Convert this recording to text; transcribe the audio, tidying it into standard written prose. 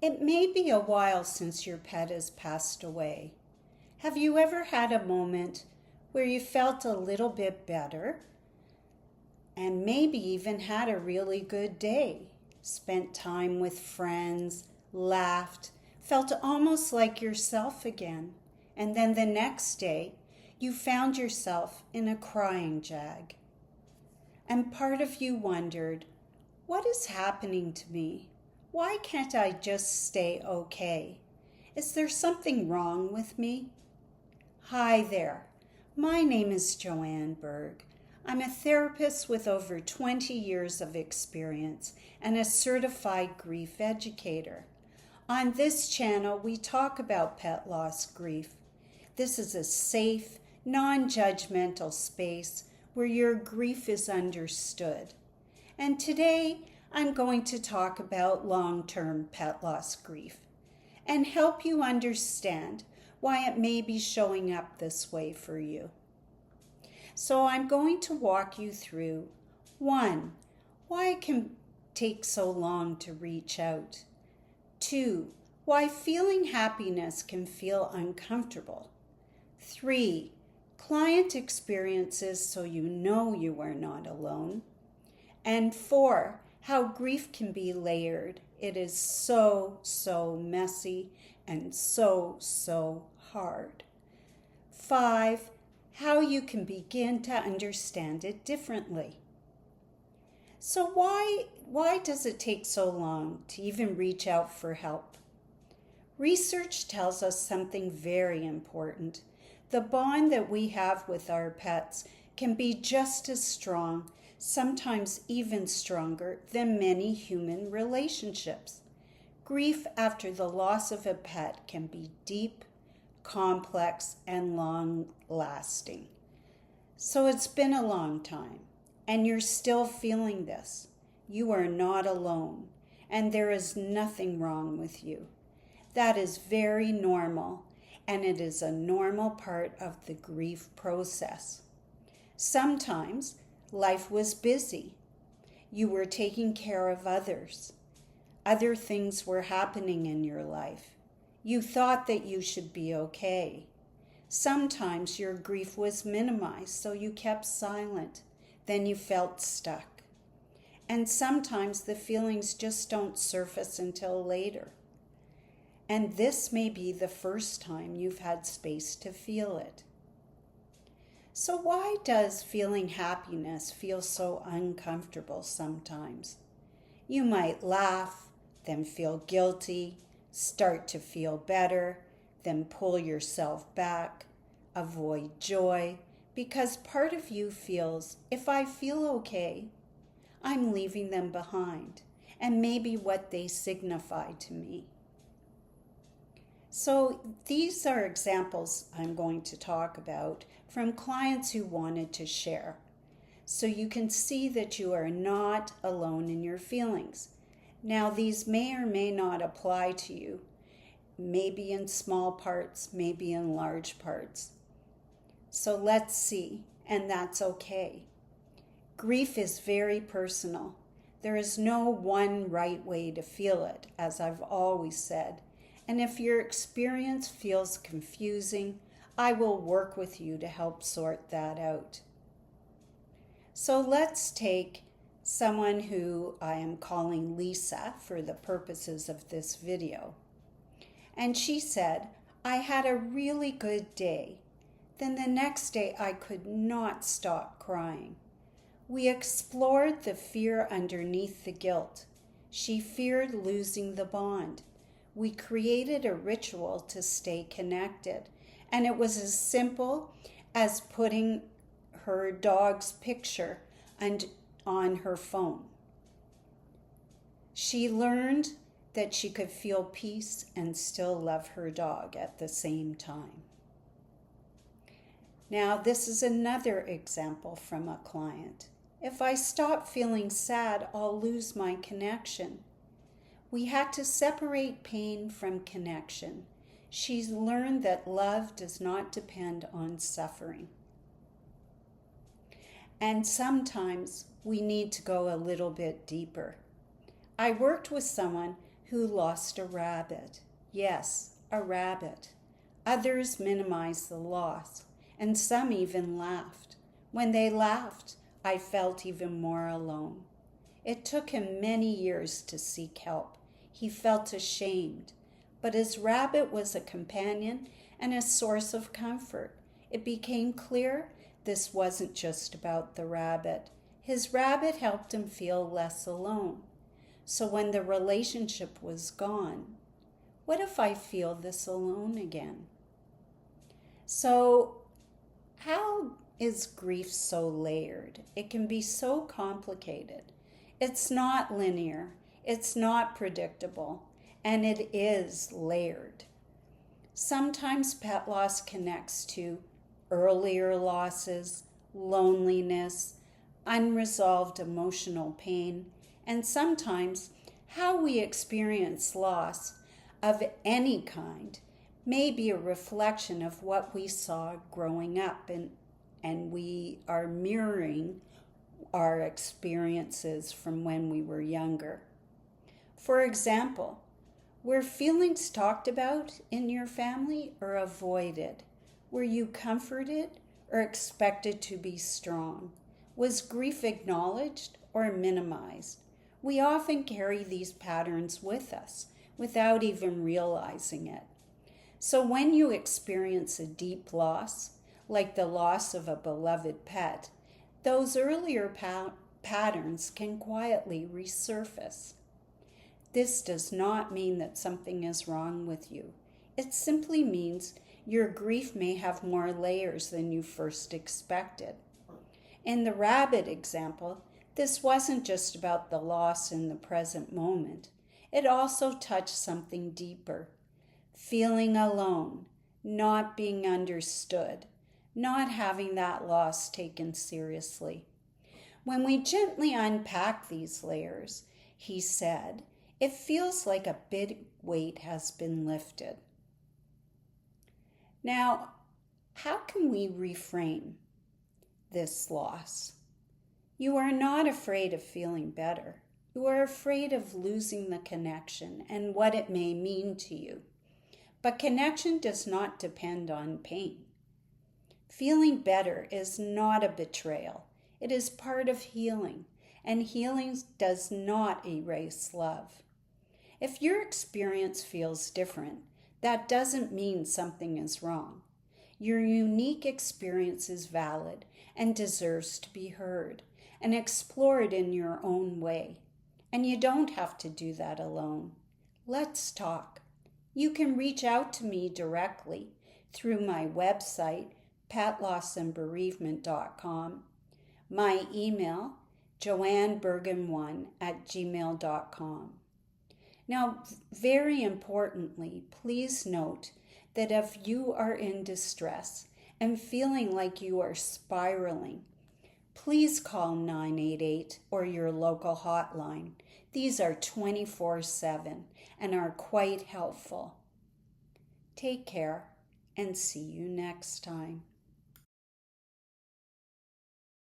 It may be a while since your pet has passed away. Have you ever had a moment where you felt a little bit better and maybe even had a really good day? Spent time with friends, laughed, felt almost like yourself again. And then the next day, you found yourself in a crying jag. And part of you wondered, what is happening to me? Why can't I just stay okay? Is there something wrong with me? Hi there. My name is Joanne Berg. I'm a therapist with over 20 years of experience and a certified grief educator. On this channel, we talk about pet loss grief. This is a safe, non-judgmental space where your grief is understood. And today, I'm going to talk about long-term pet loss grief and help you understand why it may be showing up this way for you. So I'm going to walk you through 1. Why it can take so long to reach out. 2. Why feeling happiness can feel uncomfortable. 3. Client experiences so you know you are not alone. And 4. How grief can be layered. It is so messy and so hard. 5. How you can begin to understand it differently. So why does it take so long to even reach out for help? Research tells us something very important. The bond that we have with our pets can be just as strong, sometimes even stronger, than many human relationships. Grief after the loss of a pet can be deep, complex, and long-lasting. So it's been a long time, and you're still feeling this. You are not alone, and there is nothing wrong with you. That is very normal, and it is a normal part of the grief process. Sometimes life was busy. You were taking care of others. Other things were happening in your life. You thought that you should be okay. Sometimes your grief was minimized, so you kept silent. Then you felt stuck. And sometimes the feelings just don't surface until later. And this may be the first time you've had space to feel it. So why does feeling happiness feel so uncomfortable sometimes? You might laugh, then feel guilty, start to feel better, then pull yourself back, avoid joy, because part of you feels, if I feel okay, I'm leaving them behind, and maybe what they signify to me. So these are examples I'm going to talk about from clients who wanted to share. So you can see that you are not alone in your feelings. Now these may or may not apply to you, maybe in small parts, maybe in large parts. So let's see, and that's okay. Grief is very personal. There is no one right way to feel it, as I've always said. And if your experience feels confusing, I will work with you to help sort that out. So let's take someone who I am calling Lisa for the purposes of this video. And she said, I had a really good day. Then the next day I could not stop crying. We explored the fear underneath the guilt. She feared losing the bond. We created a ritual to stay connected, and it was as simple as putting her dog's picture on her phone. She learned that she could feel peace and still love her dog at the same time. Now, this is another example from a client. If I stop feeling sad, I'll lose my connection. We had to separate pain from connection. She's learned that love does not depend on suffering. And sometimes we need to go a little bit deeper. I worked with someone who lost a rabbit. Yes, a rabbit. Others minimized the loss, and some even laughed. When they laughed, I felt even more alone. It took him many years to seek help. He felt ashamed, but his rabbit was a companion and a source of comfort. It became clear this wasn't just about the rabbit. His rabbit helped him feel less alone. So when the relationship was gone, what if I feel this alone again? So, how is grief so layered? It can be so complicated. It's not linear, it's not predictable, and it is layered. Sometimes pet loss connects to earlier losses, loneliness, unresolved emotional pain, and sometimes how we experience loss of any kind may be a reflection of what we saw growing up, and we are mirroring our experiences from when we were younger. For example, were feelings talked about in your family or avoided? Were you comforted or expected to be strong? Was grief acknowledged or minimized? We often carry these patterns with us without even realizing it. So when you experience a deep loss, like the loss of a beloved pet, those earlier patterns can quietly resurface. This does not mean that something is wrong with you. It simply means your grief may have more layers than you first expected. In the rabbit example, this wasn't just about the loss in the present moment. It also touched something deeper. Feeling alone, not being understood, not having that loss taken seriously. When we gently unpack these layers, he said, it feels like a big weight has been lifted. Now, how can we reframe this loss? You are not afraid of feeling better. You are afraid of losing the connection and what it may mean to you. But connection does not depend on pain. Feeling better is not a betrayal. It is part of healing, and healing does not erase love. If your experience feels different, that doesn't mean something is wrong. Your unique experience is valid and deserves to be heard and explored in your own way. And you don't have to do that alone. Let's talk. You can reach out to me directly through my website, petlossandbereavement.com, my email, joannebergen1@gmail.com. Now, very importantly, please note that if you are in distress and feeling like you are spiraling, please call 988 or your local hotline. These are 24/7 and are quite helpful. Take care and see you next time.